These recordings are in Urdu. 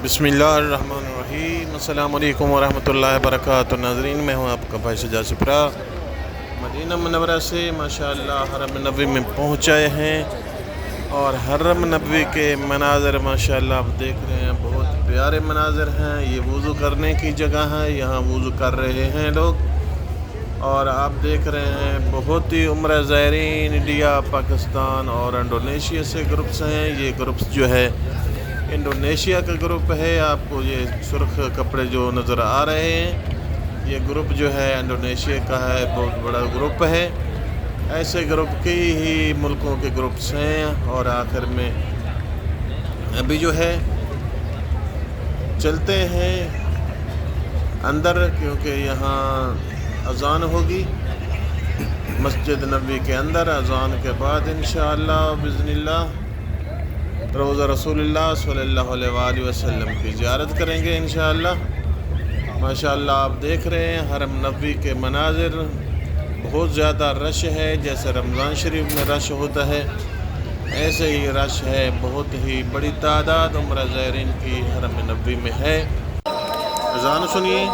بسم اللہ الرحمن الرحیم۔ السلام علیکم ورحمۃ اللہ وبرکاتہ۔ ناظرین، میں ہوں آپ کا بھائی سجاد سپرا، مدینہ منورہ سے ماشاءاللہ حرم نبوی میں پہنچائے ہیں، اور حرم نبوی کے مناظر ماشاءاللہ آپ دیکھ رہے ہیں، بہت پیارے مناظر ہیں۔ یہ وضو کرنے کی جگہ ہے، یہاں وضو کر رہے ہیں لوگ، اور آپ دیکھ رہے ہیں بہت ہی عمرہ زائرین انڈیا، پاکستان اور انڈونیشیا سے گروپس ہیں۔ یہ گروپس جو ہے انڈونیشیا کا گروپ ہے، آپ کو یہ سرخ کپڑے جو نظر آ رہے ہیں، یہ گروپ جو ہے انڈونیشیا کا ہے، بہت بڑا گروپ ہے۔ ایسے گروپ کی ہی ملکوں کے گروپس ہیں، اور آخر میں ابھی جو ہے چلتے ہیں اندر، کیونکہ یہاں اذان ہوگی مسجد نبوی کے اندر۔ اذان کے بعد انشاءاللہ بإذن اللہ روضہ رسول اللہ صلی اللہ علیہ وآلہ وسلم کی زیارت کریں گے انشاءاللہ۔ ماشاءاللہ آپ دیکھ رہے ہیں حرم نبوی کے مناظر، بہت زیادہ رش ہے، جیسے رمضان شریف میں رش ہوتا ہے ایسے ہی رش ہے، بہت ہی بڑی تعداد عمرہ زائرین کی حرم نبوی میں ہے۔ اذان سنیے۔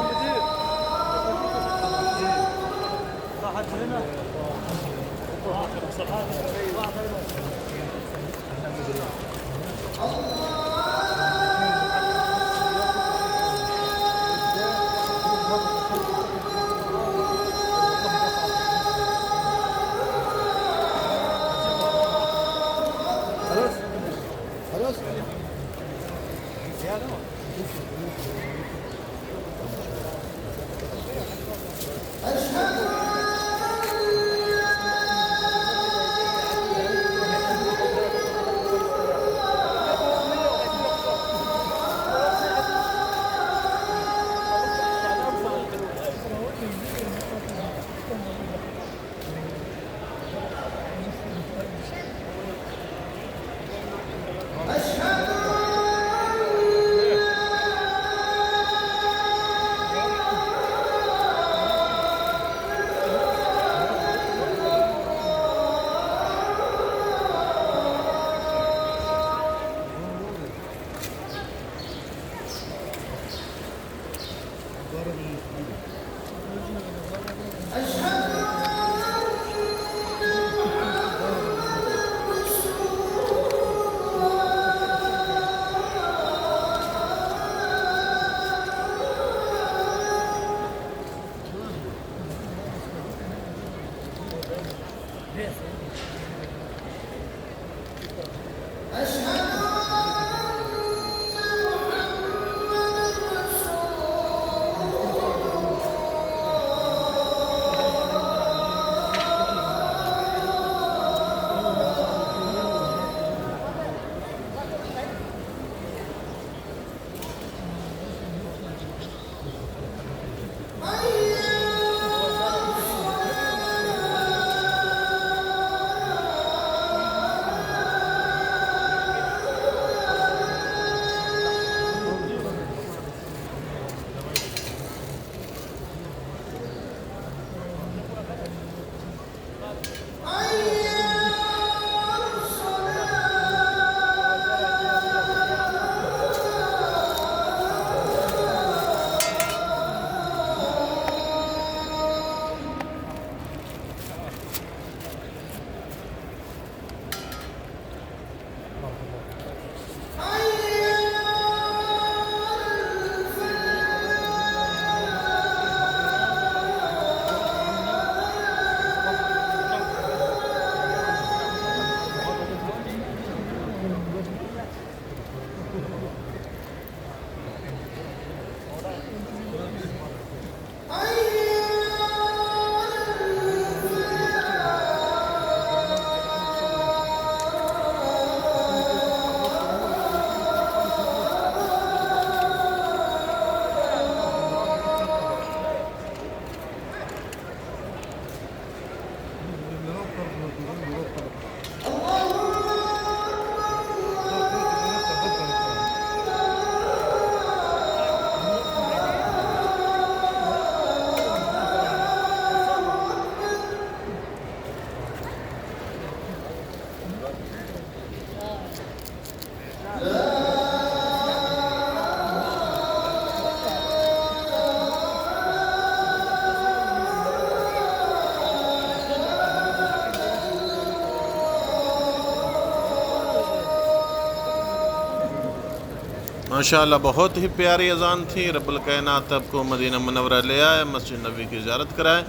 ماشاءاللہ بہت ہی پیاری اذان تھی۔ رب الکائنات آپ کو مدینہ منورہ لے آئے، مسجد نبی کی زیارت کرائے،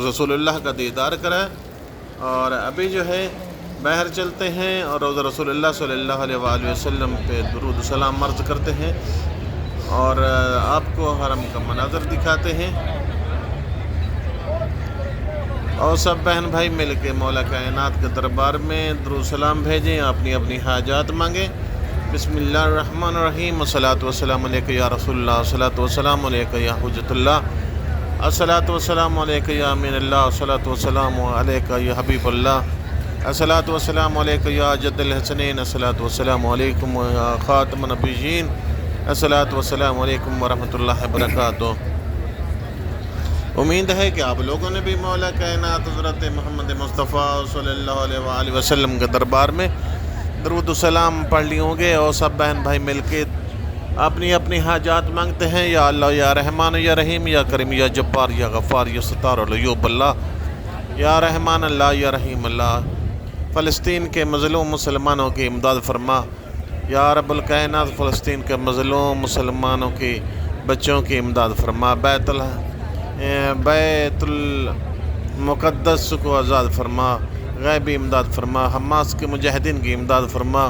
رسول اللہ کا دیدار کرائے، اور ابھی جو ہے باہر چلتے ہیں اور روضہ رسول اللہ صلی اللہ علیہ وآلہ وسلم پہ درود و سلام عرض کرتے ہیں اور آپ کو حرم کا مناظر دکھاتے ہیں، اور سب بہن بھائی مل کے مولا کائنات کے دربار میں درود و سلام بھیجیں، اپنی اپنی حاجات مانگیں۔ بسم اللہ الرحمن الرحیم، الصلاۃ والسلام علیک یا رسول اللہ، الصلاۃ والسلام علیک یا حجت اللہ، الصلاۃ والسلام علیک یا امین اللہ، الصلاۃ والسلام علیک یا حبیب اللہ، الصلاۃ والسلام علیک یا جد الحسنین، الصلاۃ والسلام علیکم یا خاتم النبیین، الصلاۃ والسلام علیکم ورحمۃ اللہ وبرکاتہ۔ امید ہے کہ آپ لوگوں نے بھی مولا کائنات حضرت محمد مصطفیٰ صلی اللہ علیہ وآلہ وسلم کے دربار میں درود و سلام پڑھ لی ہوں گے، اور سب بہن بھائی مل کے اپنی اپنی حاجات مانگتے ہیں۔ یا اللہ یا رحمان یا رحیم یا کریم یا جبار یا غفار یا ستار العیوب اللہ، یا رحمان اللہ یا رحیم اللہ، فلسطین کے مظلوم مسلمانوں کی امداد فرما۔ یا رب الکائنات فلسطین کے مظلوم مسلمانوں کی بچوں کی امداد فرما، بیت المقدس کو آزاد فرما، غیبی امداد فرما، حماس کے مجاہدین کی امداد فرما،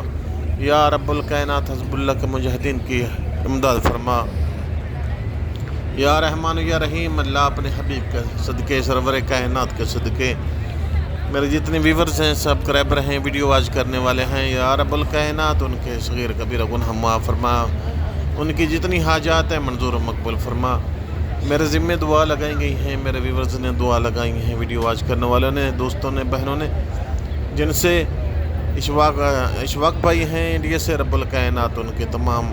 یا رب الکائنات حزب اللہ کے مجاہدین کی امداد فرما۔ یا رحمان یا رحیم اللہ، اپنے حبیب کے صدقے، سرور کائنات کے صدقے میرے جتنے ویورز ہیں، سبسکرائبر ہیں، ویڈیو واچ کرنے والے ہیں، یا رب الکائنات ان کے صغیر کبیر گناہ معاف فرما، ان کی جتنی حاجات ہیں منظور و مقبول فرما۔ میرے ذمہ دعا لگائی گئی ہیں، میرے ویورز نے دعا لگائی ہیں، ویڈیو واچ کرنے والوں نے، دوستوں نے، بہنوں نے، جن سے اشواق بھائی ہیں انڈیا سے، رب الکائنات ان کے تمام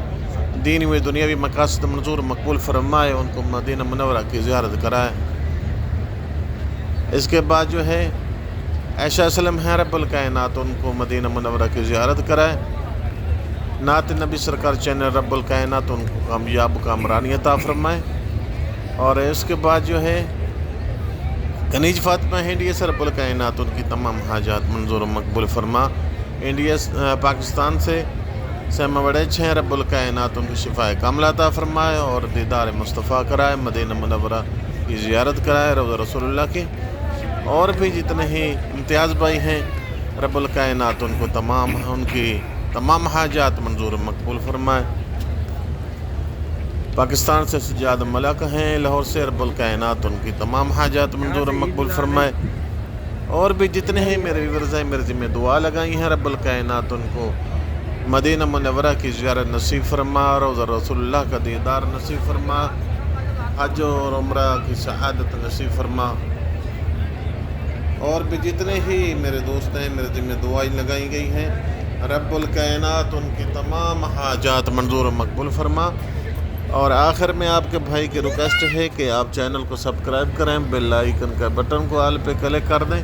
دینی و دنیاوی مقاصد منظور مقبول فرمائے، ان کو مدینہ منورہ کی زیارت کرائے۔ اس کے بعد جو ہے عائشہ اسلم ہیں، رب الکائنات ان کو مدینہ منورہ کی زیارت کرائے۔ نعت نبی سرکار چینل، رب الکائنات ان کو کامیاب کامرانی عطا فرمائے۔ اور اس کے بعد جو ہے کنیج فاطمہ انڈیا سے، رب الکائنات ان کی تمام حاجات منظور و مقبول فرما۔ انڈیا پاکستان سے سیمہ وڑیچ ہیں، رب الکائنات ان کی شفاء کاملہ عطا فرمائے اور دیدار مصطفیٰ کرائے، مدینہ منورہ کی زیارت کرائے، روضہ رسول اللہ کی۔ اور بھی جتنے ہی امتیاز بھائی ہیں، رب الکائنات ان کو ان کی تمام حاجات منظور و مقبول فرمائے۔ پاکستان سے سجاد ملک ہیں، لاہور سے، رب الکائنات ان کی تمام حاجات منظور و مقبول فرمائے۔ اور بھی جتنے ہیں میرے ویورز ہیں، میرے ذمہ دعا لگائی ہیں، رب الکائنات ان کو مدینہ منورہ کی زیارت نصیب فرما، روضہ رسول اللہ کا دیدار نصیب فرما، حج اور عمرہ کی سعادت نصیب فرما۔ اور بھی جتنے ہی میرے دوست ہیں، میرے ذمہ دعائیں لگائی گئی ہیں، رب الکائنات ان کی تمام حاجات منظور و مقبول فرما۔ اور آخر میں آپ کے بھائی کی ریکویسٹ ہے کہ آپ چینل کو سبسکرائب کریں، بیل آئیکن کا بٹن کو آل پہ کلک کر دیں،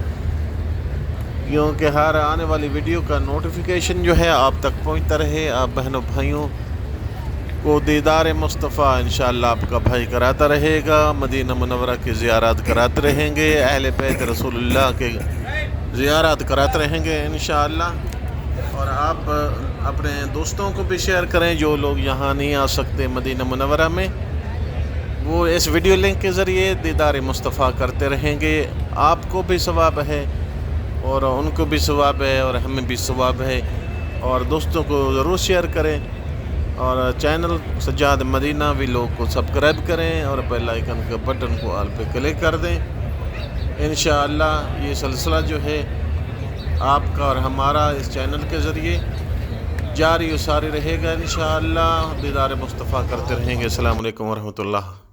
کیونکہ ہر آنے والی ویڈیو کا نوٹیفیکیشن جو ہے آپ تک پہنچتا رہے۔ آپ بہنوں بھائیوں کو دیدار مصطفیٰ انشاءاللہ آپ کا بھائی کراتا رہے گا، مدینہ منورہ کی زیارات کراتے رہیں گے، اہل بیت رسول اللہ کے زیارات کراتے رہیں گے انشاءاللہ۔ اور آپ اپنے دوستوں کو بھی شیئر کریں، جو لوگ یہاں نہیں آ سکتے مدینہ منورہ میں، وہ اس ویڈیو لنک کے ذریعے دیدار مصطفیٰ کرتے رہیں گے۔ آپ کو بھی ثواب ہے اور ان کو بھی ثواب ہے اور ہمیں بھی ثواب ہے۔ اور دوستوں کو ضرور شیئر کریں، اور چینل سجاد مدینہ بھی لوگ کو سبسکرائب کریں اور بیل آئیکن کے بٹن کو آل پہ کلک کر دیں۔ انشاءاللہ یہ سلسلہ جو ہے آپ کا اور ہمارا اس چینل کے ذریعے جاری و ساری رہے گا انشاءاللہ، دیدار مصطفیٰ کرتے رہیں گے۔ السلام علیکم ورحمۃ اللہ۔